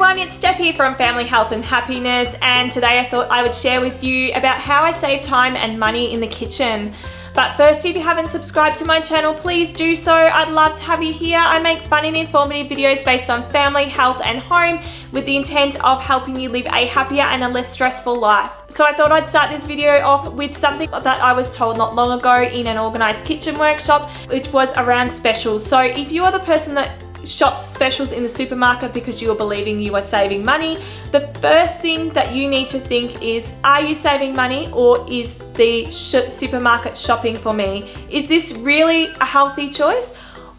everyone, it's Steph here from Family Health and Happiness, and today I thought I would share with you about how I save time and money in the kitchen. But first, if you haven't subscribed to my channel, please do so. I'd love to have you here. I make fun and informative videos based on family, health and home with the intent of helping you live a happier and a less stressful life. So I thought I'd start this video off with something that I was told not long ago in an organised kitchen workshop, which was around specials. So if you are the person that shops specials in the supermarket because you are believing you are saving money, the first thing that you need to think is, are you saving money, or is the supermarket shopping for me? Is this really a healthy choice,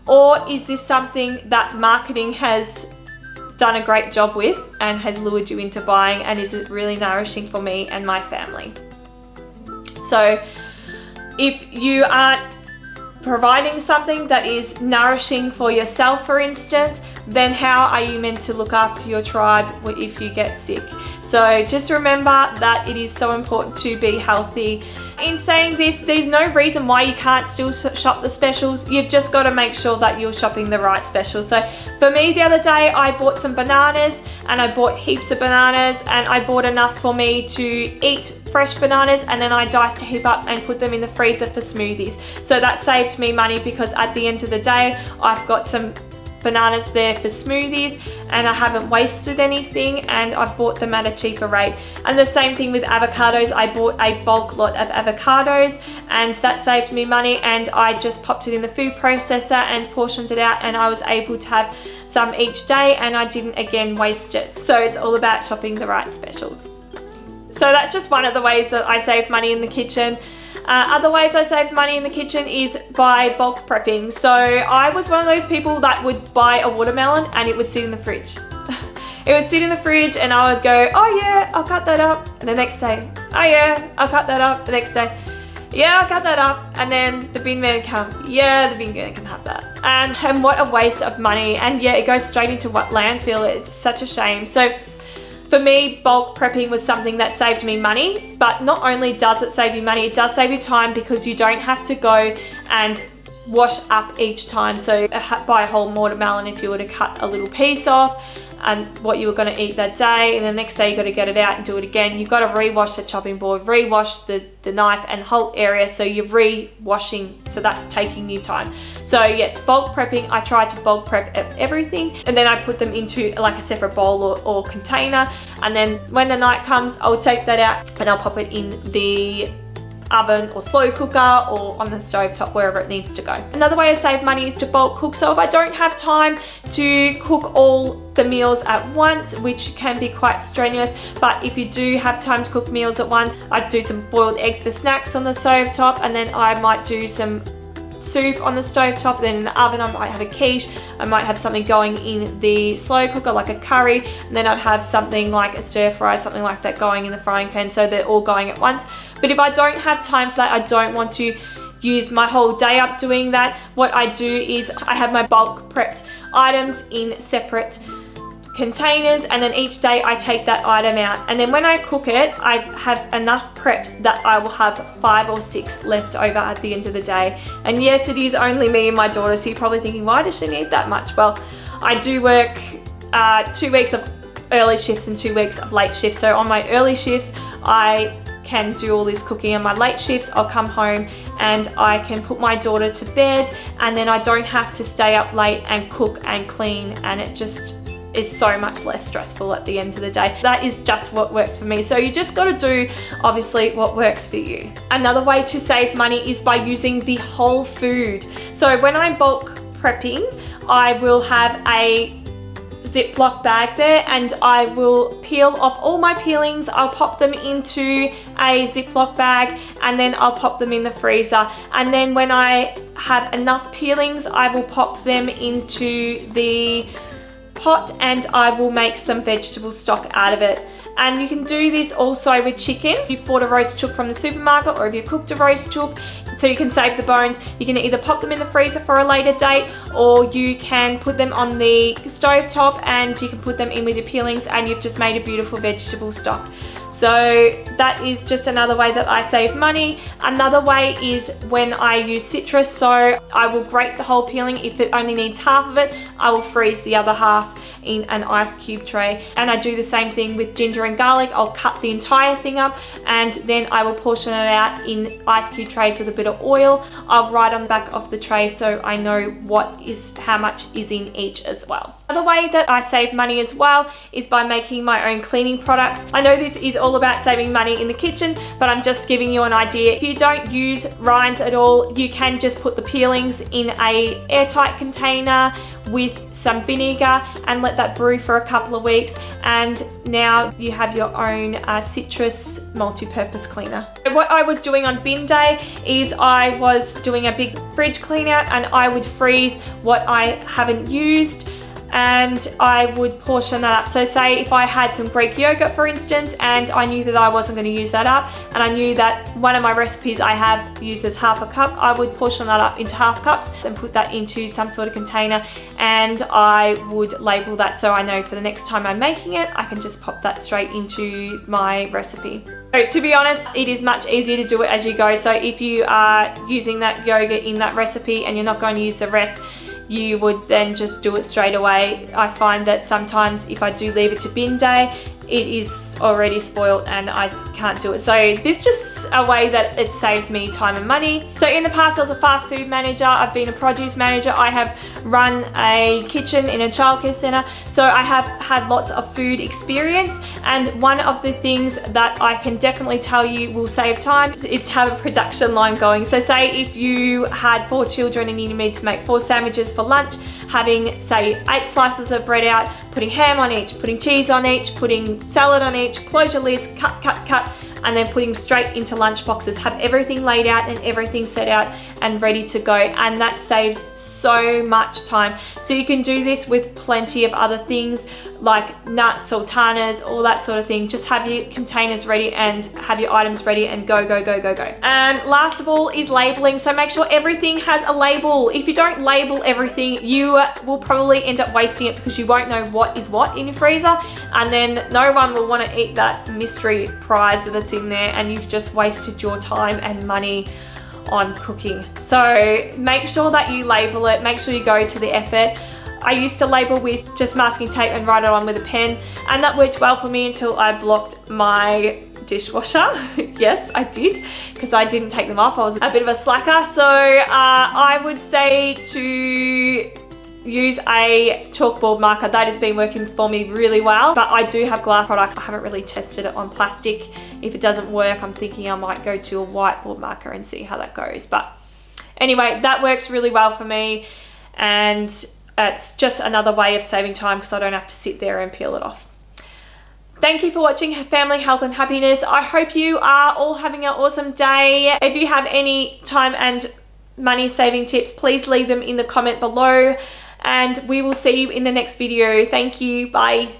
or is this something that marketing has done a great job with and has lured you into buying, and is it really nourishing for me and my family? So if you aren't providing something that is nourishing for yourself, for instance, then how are you meant to look after your tribe if you get sick? So just remember that it is so important to be healthy. In saying this, there's no reason why you can't still shop the specials. You've just got to make sure that you're shopping the right specials. So for me, the other day I bought some bananas, and I bought heaps of bananas, and I bought enough for me to eat fresh bananas, and then I diced a heap up and put them in the freezer for smoothies. So that saved me money, because at the end of the day I've got some bananas there for smoothies and I haven't wasted anything, and I've bought them at a cheaper rate. And the same thing with avocados. I bought a bulk lot of avocados, and that saved me money, and I just popped it in the food processor and portioned it out, and I was able to have some each day, and I didn't again waste it. So it's all about shopping the right specials. So that's just one of the ways that I save money in the kitchen. Other ways I saved money in the kitchen is by bulk prepping. So I was one of those people that would buy a watermelon and it would sit in the fridge. It would sit in the fridge and I would go, oh yeah, I'll cut that up. And the next day, oh yeah, I'll cut that up. The next day, yeah, I'll cut that up. And then the bin man come, yeah, the bin man can have that. And what a waste of money. And yeah, it goes straight into what landfill. It's such a shame. So for me, bulk prepping was something that saved me money, but not only does it save you money, it does save you time, because you don't have to go and wash up each time. So buy a whole watermelon if you were to cut a little piece off and what you were going to eat that day, and the next day you got to get it out and do it again. You've got to rewash the chopping board, rewash the knife and whole area, so you're re-washing, so that's taking you time. So yes, bulk prepping, I try to bulk prep everything, and then I put them into like a separate bowl or container, and then when the night comes, I'll take that out and I'll pop it in the oven or slow cooker or on the stove top, wherever it needs to go. Another way to save money is to bulk cook. So if I don't have time to cook all the meals at once, which can be quite strenuous, but if you do have time to cook meals at once, I do some boiled eggs for snacks on the stove top, and then I might do some soup on the stove top. Then in the oven I might have a quiche, I might have something going in the slow cooker like a curry, and then I'd have something like a stir fry, something like that going in the frying pan, so they're all going at once. But if I don't have time for that, I don't want to use my whole day up doing that, what I do is I have my bulk prepped items in separate containers, and then each day I take that item out, and then when I cook it, I have enough prepped that I will have 5 or 6 left over at the end of the day. And yes, it is only me and my daughter, so you're probably thinking, why does she need that much? Well, I do work 2 weeks of early shifts and 2 weeks of late shifts. So on my early shifts, I can do all this cooking. On my late shifts, I'll come home and I can put my daughter to bed, and then I don't have to stay up late and cook and clean, and it just is so much less stressful at the end of the day. That is just what works for me. So you just got to do obviously what works for you. Another way to save money is by using the whole food. So when I'm bulk prepping, I will have a Ziploc bag there, and I will peel off all my peelings. I'll pop them into a Ziploc bag, and then I'll pop them in the freezer. And then when I have enough peelings, I will pop them into the pot and I will make some vegetable stock out of it. And you can do this also with chicken. If you've bought a roast chook from the supermarket, or if you've cooked a roast chook, so you can save the bones, you can either pop them in the freezer for a later date, or you can put them on the stove top and you can put them in with your peelings, and you've just made a beautiful vegetable stock. So that is just another way that I save money. Another way is when I use citrus. So I will grate the whole peeling. If it only needs half of it, I will freeze the other half in an ice cube tray. And I do the same thing with ginger and garlic. I'll cut the entire thing up and then I will portion it out in ice cube trays with a bit of oil. I'll write on the back of the tray so I know how much is in each as well. Another way that I save money as well is by making my own cleaning products. I know this is all about saving money in the kitchen, but I'm just giving you an idea. If you don't use rinds at all, you can just put the peelings in a airtight container with some vinegar and let that brew for a couple of weeks, and now you have your own citrus multi-purpose cleaner. What I was doing on bin day is I was doing a big fridge clean out, and I would freeze what I haven't used and I would portion that up. So say if I had some Greek yogurt, for instance, and I knew that I wasn't going to use that up, and I knew that one of my recipes I have uses half a cup, I would portion that up into half cups and put that into some sort of container, and I would label that so I know for the next time I'm making it, I can just pop that straight into my recipe. So to be honest, it is much easier to do it as you go. So if you are using that yogurt in that recipe and you're not going to use the rest, you would then just do it straight away. I find that sometimes if I do leave it to bin day, it is already spoiled and I can't do it. So this is just a way that it saves me time and money. So in the past I was a fast food manager, I've been a produce manager, I have run a kitchen in a childcare centre, so I have had lots of food experience, and one of the things that I can definitely tell you will save time is to have a production line going. So say if you had 4 children and you needed to make 4 sandwiches for lunch, having say 8 slices of bread out, putting ham on each, putting cheese on each, putting salad on each, close your lids, cut, and then putting straight into lunch boxes. Have everything laid out and everything set out and ready to go, and that saves so much time. So you can do this with plenty of other things like nuts, sultanas, all that sort of thing. Just have your containers ready and have your items ready and go. And last of all is labeling. So make sure everything has a label. If you don't label everything, you will probably end up wasting it because you won't know what is what in your freezer, and then no one will want to eat that mystery prize that's in there, and you've just wasted your time and money on cooking. So make sure that you label it, make sure you go to the effort. I used to label with just masking tape and write it on with a pen, and that worked well for me until I blocked my dishwasher. Yes, I did, because I didn't take them off. I was a bit of a slacker. So I would say to use a chalkboard marker. That has been working for me really well, but I do have glass products. I haven't really tested it on plastic. If it doesn't work, I'm thinking I might go to a whiteboard marker and see how that goes. But anyway, that works really well for me, and it's just another way of saving time because I don't have to sit there and peel it off. Thank you for watching Family Health and Happiness. I hope you are all having an awesome day. If you have any time and money saving tips, please leave them in the comment below, and we will see you in the next video. Thank you. Bye.